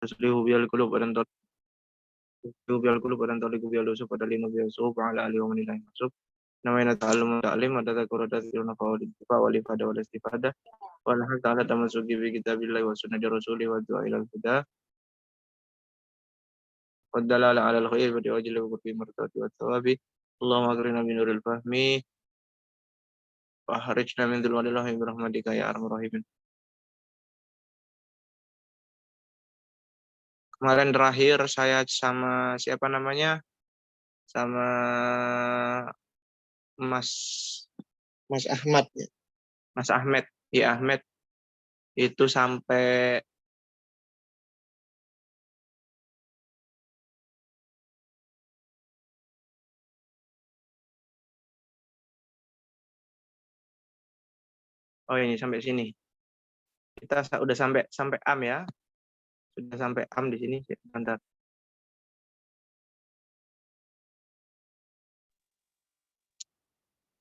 tuslihu bihal qulub wa tuslihu bihal qulub wa tantaliqu bihal usub wa talinu bihal suhub wa ala alihi wa man ilahi masuk. Namanya ta'allum ta'lim wa tadhakkur wa tadhkiruna fa'al ittifa wal ifada wal istifada wal hal ta'ala tamassuki bi kitabillahi wa sunnati rasulih wa du'a ilal huda wa dalala 'ala al khair wa diwajil wa qurbi martati wa thawabi. Allahumma agrina min nuril fahmi wa harijna min dhulwanillahi bi rahmatika ya arhamar rahimin. Kemarin terakhir saya sama siapa namanya? Sama Mas Ahmad ya. Mas Ahmed, ya Ahmed itu sampai oh ini sampai sini. Kita udah sampai am ya. Sudah sampai am di sini. Bentar.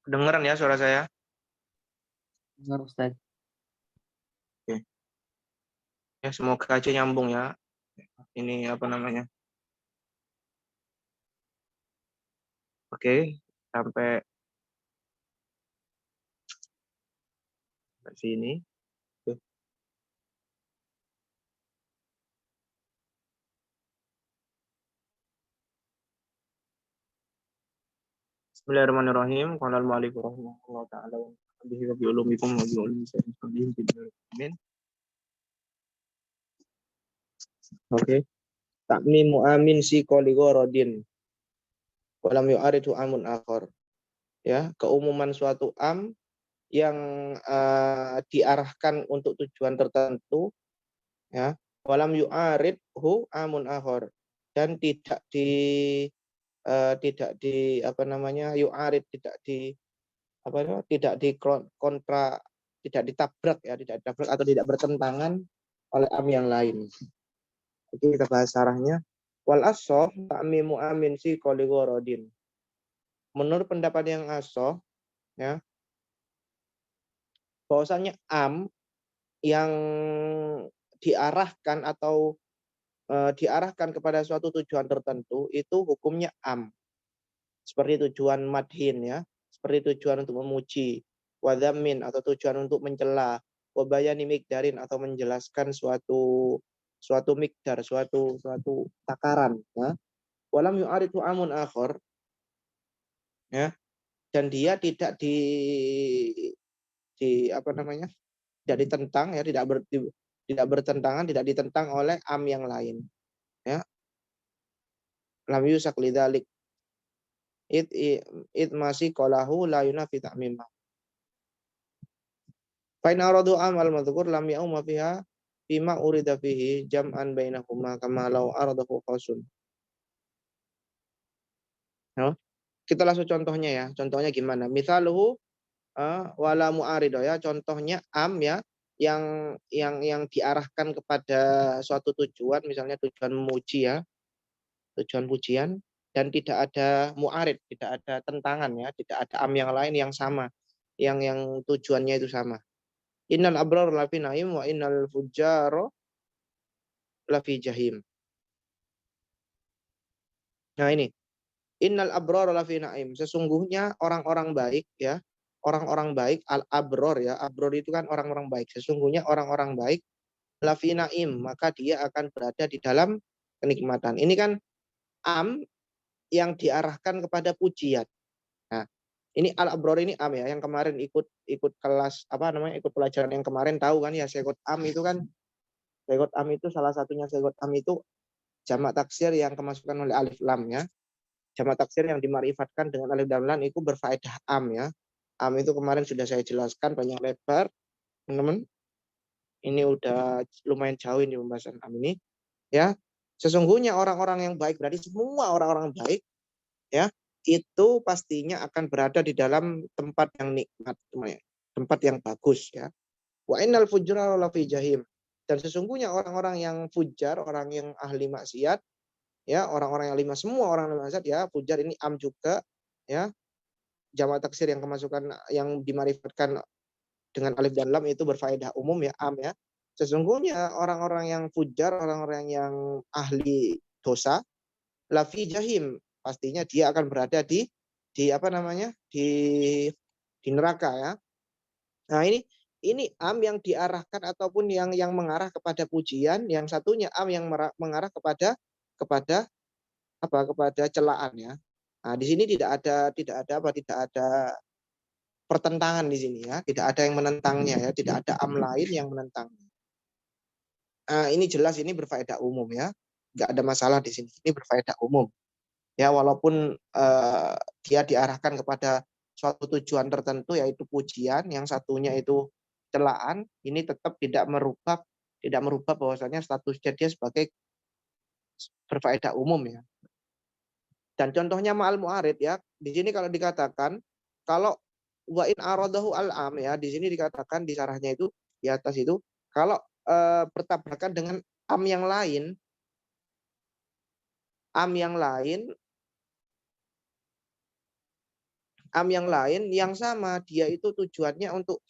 Kedengeran ya suara saya? Dengar Ustaz. Oke. Ya semoga aja nyambung ya. Ini apa namanya? Oke, sampai sini. Oke. Bismillahirrahmanirrahim. Qala al-mu'allif rahimahullah ta'ala wa bihi wa bi ulumikum wa bi ulumi sayyidin amin. Oke. Takmimu amin si qoli gharadin. Walam yu'aridu amun akhar. Ya, keumuman suatu am yang diarahkan untuk tujuan tertentu ya, walam yu'aridhu amun akhar, dan tidak di apa namanya yu'arid, tidak di kontra, tidak ditabrak ya, tidak ditabrak atau tidak bertentangan oleh am yang lain. Oke, kita bahas syarahnya. Wal ashah ta'mimu amin si qoli gharadin. Menurut pendapat yang ashah ya, bahwasanya am yang diarahkan atau diarahkan kepada suatu tujuan tertentu itu hukumnya am. Seperti tujuan madhin ya, seperti tujuan untuk memuji, wadhamin atau tujuan untuk mencela, wabayani mikdarin atau menjelaskan suatu mikdar, suatu takaran ya. Walam yu'aridu amun akhar ya, dan dia tidak apa namanya? Tidak ditentang ya, tidak bertentangan, tidak ditentang oleh am yang lain ya. Lam yusak lidzalik it masih qalahu la yunafi ta'mimah. Fa in aradu amal madhkur lam ya'uma fiha bima urida fihi jam'an bainahuma kama law aradahu qasun. Ya. Kita langsung contohnya ya. Contohnya gimana? Misaluhu wala mu'arido ya. Contohnya am ya, yang diarahkan kepada suatu tujuan, misalnya tujuan memuji ya, tujuan pujian, dan tidak ada mu'arid, tidak ada tentangan ya, tidak ada am yang lain yang sama, yang tujuannya itu sama. Innal abrar lafi naim wa innal fujjaro lafi jahim. Nah ini, innal abrar lafi naim, sesungguhnya orang-orang baik ya, orang-orang baik, al-abror ya, abror itu kan orang-orang baik, sesungguhnya orang-orang baik lafi naim, maka dia akan berada di dalam kenikmatan. Ini kan am yang diarahkan kepada pujian. Nah, ini al-abror ini am ya, yang kemarin ikut kelas apa namanya, ikut pelajaran yang kemarin tahu kan ya, sekot am itu kan, sekot am itu salah satunya, sekot am itu jamak taksir yang kemasukan oleh alif lam ya. Jamak taksir yang dimarifatkan dengan alif dan lam itu berfaedah am ya. Am itu kemarin sudah saya jelaskan banyak lebar, teman-teman. Ini udah lumayan jauh ini pembahasan am ini ya. Sesungguhnya orang-orang yang baik, berarti semua orang-orang baik ya, itu pastinya akan berada di dalam tempat yang nikmat, tempat yang bagus ya. Wa innal fujjara lafi jahim, dan sesungguhnya orang-orang yang fujar, orang yang ahli maksiat ya, orang-orang yang semua orang yang maksiat ya, fujar ini am juga ya. Jamak taksir yang kemasukan yang dimarifatkan dengan alif dan lam itu berfaedah umum ya, am ya. Sesungguhnya orang-orang yang fujar, orang-orang yang ahli dosa, lafi jahim, pastinya dia akan berada di apa namanya? Di neraka ya. Nah, ini am yang diarahkan ataupun yang mengarah kepada pujian, yang satunya am yang mengarah kepada apa? Kepada celaan ya. Nah, di sini tidak ada pertentangan di sini ya, tidak ada yang menentangnya ya, tidak ada am lain yang menentang. Ini jelas ini berfaedah umum ya, nggak ada masalah di sini. Ini berfaedah umum ya, walaupun dia diarahkan kepada suatu tujuan tertentu yaitu pujian, yang satunya itu celaan, ini tetap tidak merubah bahwasanya statusnya dia sebagai berfaedah umum ya. Dan contohnya ma'al mu'arid ya, di sini kalau dikatakan kalau wa in aradahu al-am ya, di sini dikatakan di sarahnya itu di atas itu kalau bertabrakan dengan am yang lain, am yang lain, am yang lain yang sama, dia itu tujuannya untuk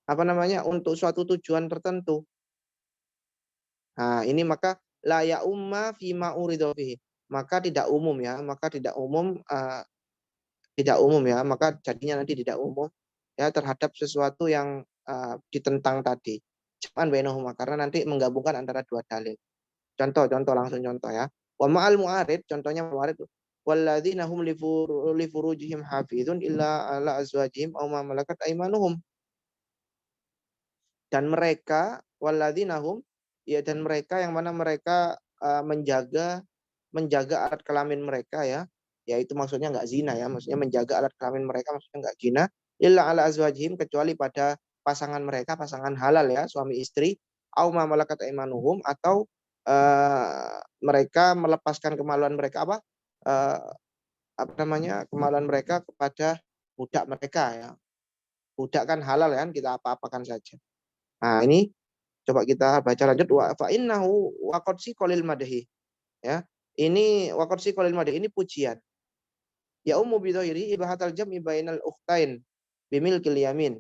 apa namanya? Untuk suatu tujuan tertentu. Nah, ini maka la ya umma fima uridu fihi. Maka tidak umum ya, maka tidak umum ya, maka jadinya nanti tidak umum ya terhadap sesuatu yang ditentang tadi. Jam'an bainahuma, karena nanti menggabungkan antara dua dalil. Contoh langsung contoh ya. Wa ma'al mu'arid, contohnya mu'arid, walladzina hum li furujihim hafizun illa ala azwajihim aw ma malakat aymanuhum. Dan mereka walladzina hum, ya, dan mereka yang mana mereka menjaga alat kelamin mereka ya, yaitu maksudnya nggak zina ya, maksudnya menjaga alat kelamin mereka maksudnya nggak zina, illa ala azwajihim, kecuali pada pasangan mereka, pasangan halal ya, suami istri, au ma malakat aimanuhum, atau mereka melepaskan kemaluan mereka apa namanya, kemaluan mereka kepada budak mereka ya. Budak kan halal kan, kita apa-apakan saja. Nah, ini coba kita baca lanjut, wa fa innahu waqad siqalil madhi ya. Ini waqad siqalil madhi, ini pujian. Ya ummu bidhairi ibahatal jam'i bainal ukhtain bimilkil yamin.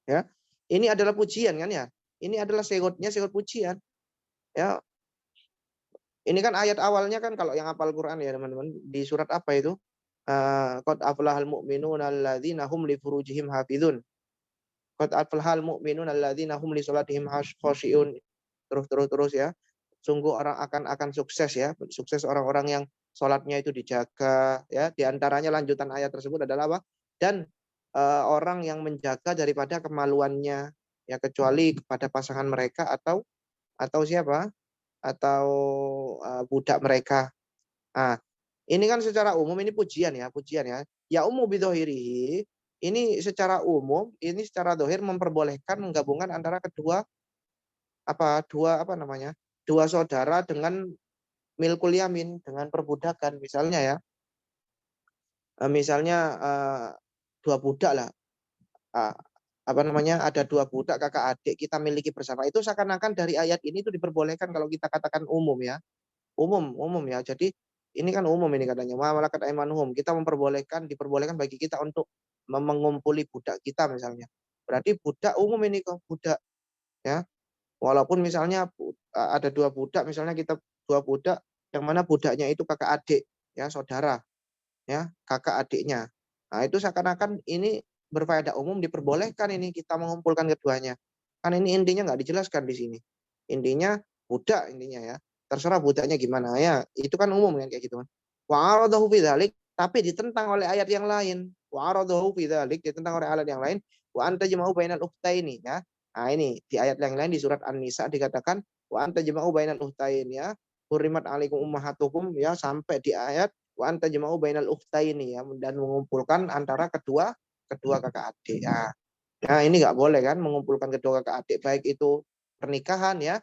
Ya. Ini adalah pujian kan ya. Ini adalah segot pujian. Ya. Ini kan ayat awalnya kan, kalau yang hafal Quran ya teman-teman, di surat apa itu? Qad aflahal mu'minuna alladzina hum li furujihim hafizun. Qad aflahal mu'minuna alladzina hum li salatihim khashi'un. Terus ya. Sungguh orang akan sukses ya. Sukses orang-orang yang sholatnya itu dijaga ya. Di antaranya lanjutan ayat tersebut adalah apa? Dan orang yang menjaga daripada kemaluannya ya, kecuali kepada pasangan mereka atau siapa? Atau budak mereka. Nah, ini kan secara umum ini pujian ya, Ya umum bidhohirihi, ini secara umum, ini secara dohir memperbolehkan menggabungkan antara dua apa namanya? Dua saudara dengan milkul yamin, dengan perbudakan misalnya ya. Misalnya dua budak lah. Apa namanya? Ada dua budak kakak adik kita miliki bersama. Itu seakan-akan dari ayat ini itu diperbolehkan kalau kita katakan umum ya. Umum ya. Jadi ini kan umum ini katanya. Malakat aimanuhum. Kita diperbolehkan bagi kita untuk mengumpuli budak kita misalnya. Berarti budak umum ini kok, budak ya. Walaupun misalnya ada dua budak, misalnya kita dua budak yang mana budaknya itu kakak adik ya, saudara ya, kakak adiknya. Nah, itu seakan-akan ini berfaedah umum, diperbolehkan ini kita mengumpulkan keduanya. Kan ini intinya nggak dijelaskan di sini. Intinya budak intinya ya. Terserah budaknya gimana ya. Itu kan umum kan kayak gitu kan. Wa aradahu bidzalik, tapi ditentang oleh ayat yang lain. Wa aradahu bidzalik, ditentang oleh ayat yang lain. Wa anta jama'u bainal ukhtaini ya. Nah, ini di ayat yang lain di surat An-Nisa dikatakan wa anta jama'u bainal ukhtaini ya. Hurimat alaikum ummahatukum ya, sampai di ayat wa anta jama'u bainal ukhtaini ya, dan mengumpulkan antara kedua kakak adik ya. Nah, ini nggak boleh kan mengumpulkan kedua kakak adik, baik itu pernikahan ya,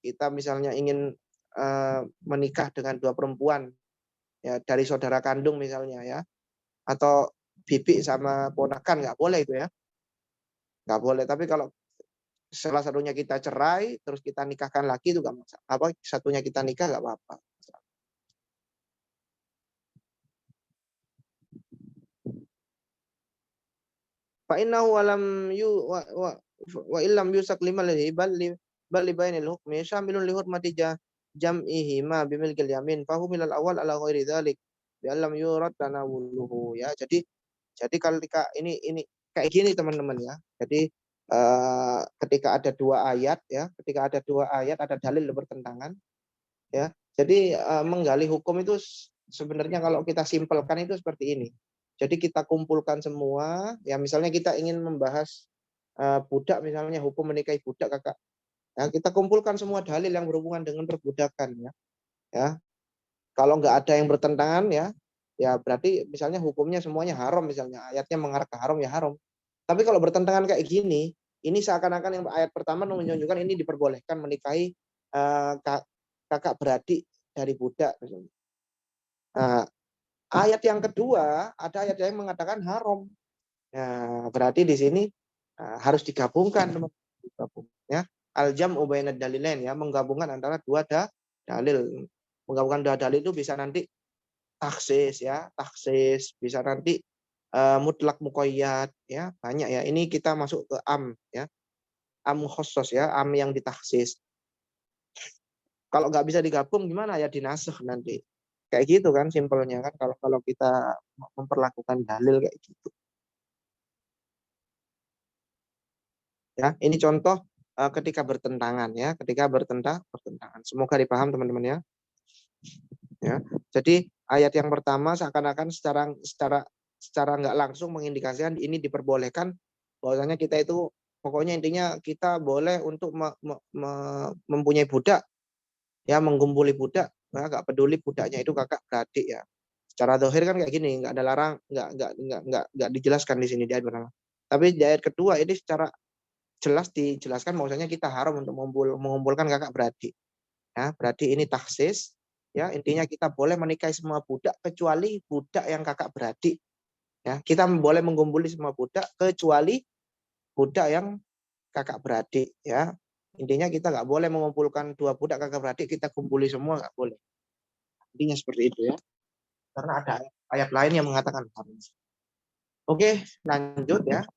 kita misalnya ingin menikah dengan dua perempuan ya, dari saudara kandung misalnya ya, atau bibi sama ponakan, nggak boleh itu ya, nggak boleh. Tapi kalau salah satunya kita cerai terus kita nikahkan lagi itu nggak masalah. Apa satunya kita nikah nggak apa-apa. Fa innahu walam yu wa illam yusak limal bal li bainil hukmi syamilun li hurmati jam'ihi ma bimilkil yamin fa humilal awal ala ghairi dzalik bi allam yurad tanawuluhu ya. Jadi kalau ini kayak gini teman-teman ya. Jadi ketika ada dua ayat ya, ketika ada dua ayat ada dalil bertentangan ya. Jadi menggali hukum itu sebenarnya kalau kita simpelkan itu seperti ini. Jadi kita kumpulkan semua, ya misalnya kita ingin membahas budak misalnya hukum menikahi budak kakak. Ya, kita kumpulkan semua dalil yang berhubungan dengan perbudakan ya. Ya. Kalau nggak ada yang bertentangan ya, ya berarti misalnya hukumnya semuanya haram misalnya ayatnya mengarah ke haram ya haram. Tapi kalau bertentangan kayak gini, ini seakan-akan yang ayat pertama menunjukkan ini diperbolehkan menikahi kakak beradik dari budak misalnya. Nah, ayat yang kedua ada ayat yang mengatakan haram. Nah, berarti di sini harus digabungkan teman-teman ya. Al-jam'u bainad dalilain ya, menggabungkan antara dua dalil. Menggabungkan dua dalil itu bisa nanti taksis ya, taksis, bisa nanti mutlak muqayyad ya, banyak ya. Ini kita masuk ke am ya. Am khusus ya, am yang ditaksis. Kalau nggak bisa digabung gimana ya dinasakh nanti. Kayak gitu kan simpelnya kan kalau kita memperlakukan dalil kayak gitu. Ya, ini contoh ketika bertentangan ya, ketika bertentangan. Semoga dipaham teman-teman ya. Ya. Jadi ayat yang pertama seakan-akan secara nggak langsung mengindikasikan ini diperbolehkan bahwasanya kita itu pokoknya intinya kita boleh untuk mempunyai budak ya, menggumpuli budak, nggak peduli budaknya itu kakak beradik ya. Secara zahir kan kayak gini, nggak ada larang, nggak dijelaskan di sini di ayat pertama. Tapi di ayat kedua ini secara jelas dijelaskan bahwasanya kita haram untuk mengumpulkan kakak beradik. Ya, berarti ini taksis. Ya, intinya kita boleh menikahi semua budak kecuali budak yang kakak beradik. Ya, kita boleh mengumpuli semua budak kecuali budak yang kakak beradik. Ya, intinya kita nggak boleh mengumpulkan dua budak kakak beradik kita kumpuli semua nggak boleh. Intinya seperti itu ya. Karena ada ayat lain yang mengatakan harus. Oke, lanjut ya.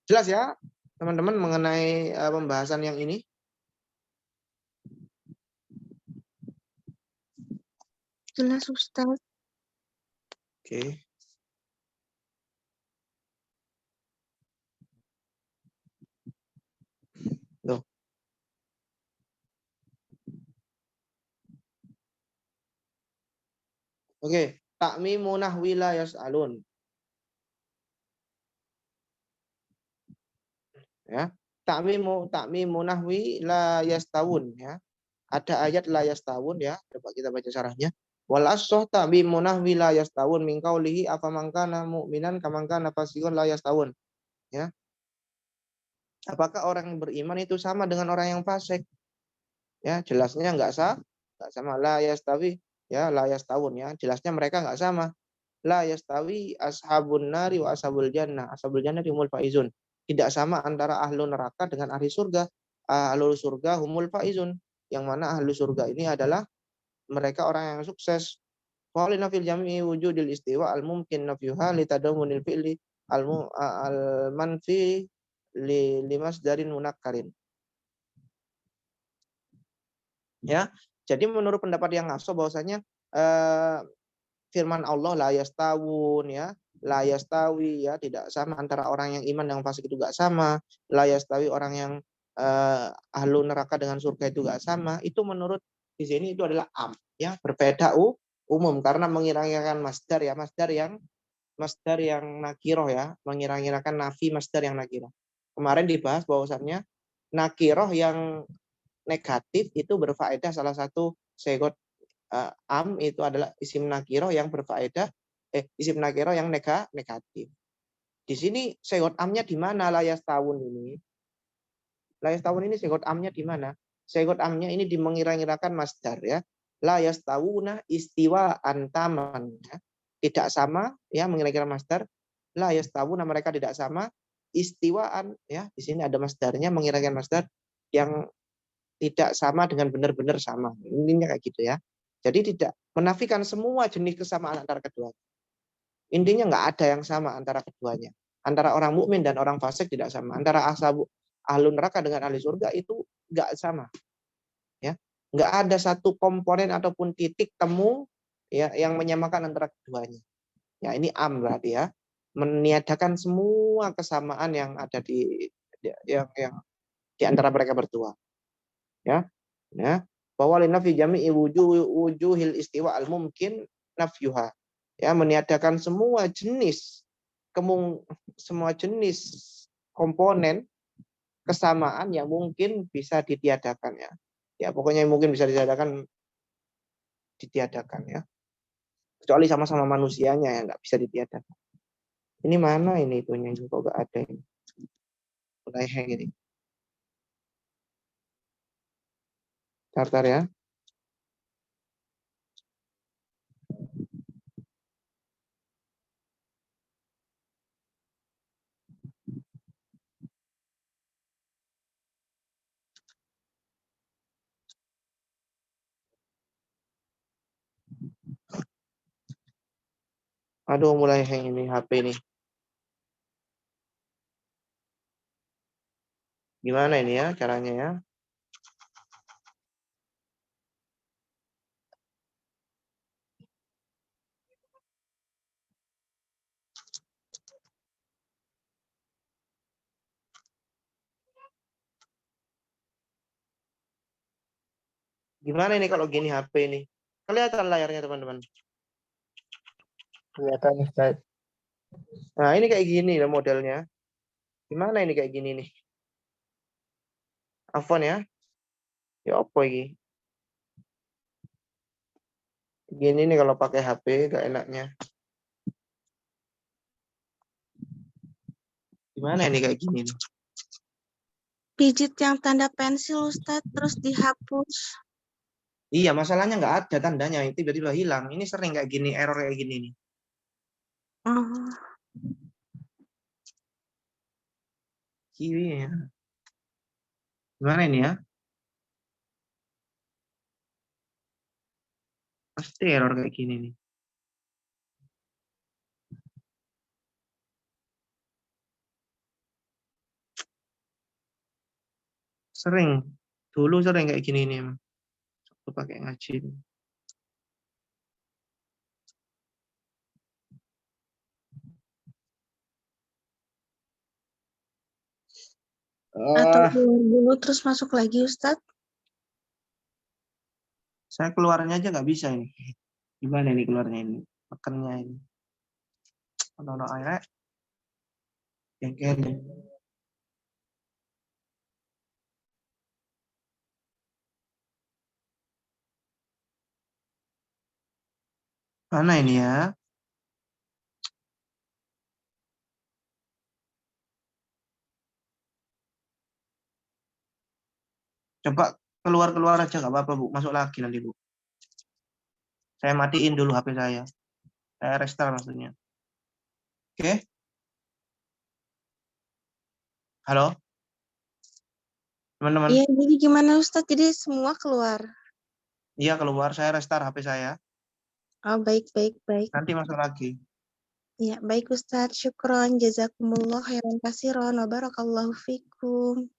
Jelas ya, teman-teman mengenai pembahasan yang ini. Jelas Ustaz. Oke. Loh. Oke, takmimu nahwi la yas'alun. Ya. Takmimu nahwi la yastawun ya. Ada ayat la yastawun ya. Coba kita baca syarahnya. Wal ashah takmimu nahwi la yastawun min qaulihi afaman kana mu'minan kaman kana fasiqun la yastawun. Ya. Apakah orang yang beriman itu sama dengan orang yang fasik? Ya, jelasnya enggak sama la yastawi ya, la yastawun ya. Jelasnya mereka enggak sama. La yastawi ashabun nari wa ashabul jannah. Ashabul jannah humul faizun. Tidak sama antara ahlu neraka dengan ahli surga. Ahlu surga humul faizun. Yang mana ahlu surga ini adalah mereka orang yang sukses. Walina fil jami'i wujudil istiwa al mumkin nafyuha li tadamunil fi'li al manfi limas darin munakkarin. Ya, jadi menurut pendapat yang ngaso bahwasanya firman Allah la yastawun ya, la yastawi ya, tidak sama antara orang yang iman dengan fasik itu enggak sama, la yastawi orang yang ahlu neraka dengan surga itu enggak sama. Itu menurut di sini itu adalah am ya, berbeda umum karena mengira-ngirakan masdar ya, masdar yang nakiroh ya, mengira-ngirakan nafi masdar yang nakiroh. Kemarin dibahas bahwasannya nakiroh yang negatif itu berfaedah salah satu segot am itu adalah isim nakiroh yang berfaedah isim nakiroh yang negatif. Di sini segot amnya di mana layas tahun ini? Layas tahun ini segot amnya di mana? Segot amnya ini dimengira-ngirakan masdar ya. Layas tawuna istiwa antaman ya. Tidak sama ya, mengira-ngira masdar. Layas tawuna mereka tidak sama istiwaan ya. Di sini ada masdarnya mengira-ngira masdar yang tidak sama dengan benar-benar sama. Intinya kayak gitu ya. Jadi tidak menafikan semua jenis kesamaan antara keduanya. Intinya nggak ada yang sama antara keduanya. Antara orang mukmin dan orang fasik tidak sama. Antara ahlu neraka dengan ahli surga itu nggak sama. Ya, nggak ada satu komponen ataupun titik temu ya yang menyamakan antara keduanya. Ya, ini berarti ya, meniadakan semua kesamaan yang ada yang di antara mereka berdua. Ya, ya. Bahwa linafi jami'i wujuhil istiwa al mungkin nafyuha. Ya, meniadakan semua jenis komponen kesamaan yang mungkin bisa ditiadakan ya. Ya, pokoknya yang mungkin bisa ditiadakan ya. Kecuali sama-sama manusianya yang nggak bisa ditiadakan. Ini mana ini itunya kok nggak ada ini. Mulai hang ini. Tartar ya. Aduh, mulai hang ini HP ini. Gimana ini ya caranya ya? Gimana ini kalau gini HP ini? Kelihatan layarnya teman-teman. Kelihatan Ustaz. Nah, ini kayak gini lah modelnya. Gimana ini kayak gini nih? Afwan ya. Ya apa ini? Gini nih kalau pakai HP gak enaknya. Gimana ini kayak gini nih? Pijit yang tanda pensil Ustadz, terus dihapus. Iya, masalahnya nggak ada tandanya, tiba-tiba hilang. Ini sering kayak gini, error kayak gini nih. Oh, Kiri ya. Gimana ini ya? Pasti error kayak gini nih. Sering. Dulu sering kayak gini nih. Waktu pakai ngaji. atau keluar dulu terus masuk lagi Ustadz. Saya keluarnya aja nggak bisa ini. Gimana ini keluarnya ini? Tekennya ini. Ono airnya. Yang mana ini ya? Coba keluar aja nggak apa-apa Bu. Masuk lagi nanti Bu. Saya matiin dulu HP saya. Saya restart maksudnya. Oke? Halo? Teman-teman? Iya, jadi gimana Ustadz? Jadi semua keluar. Iya keluar. Saya restart HP saya. Oh, baik. Nanti masuk lagi. Ya, baik Ustadz. Syukron. Jazakumullah khairan kasiron. Wa barakallahu fikum.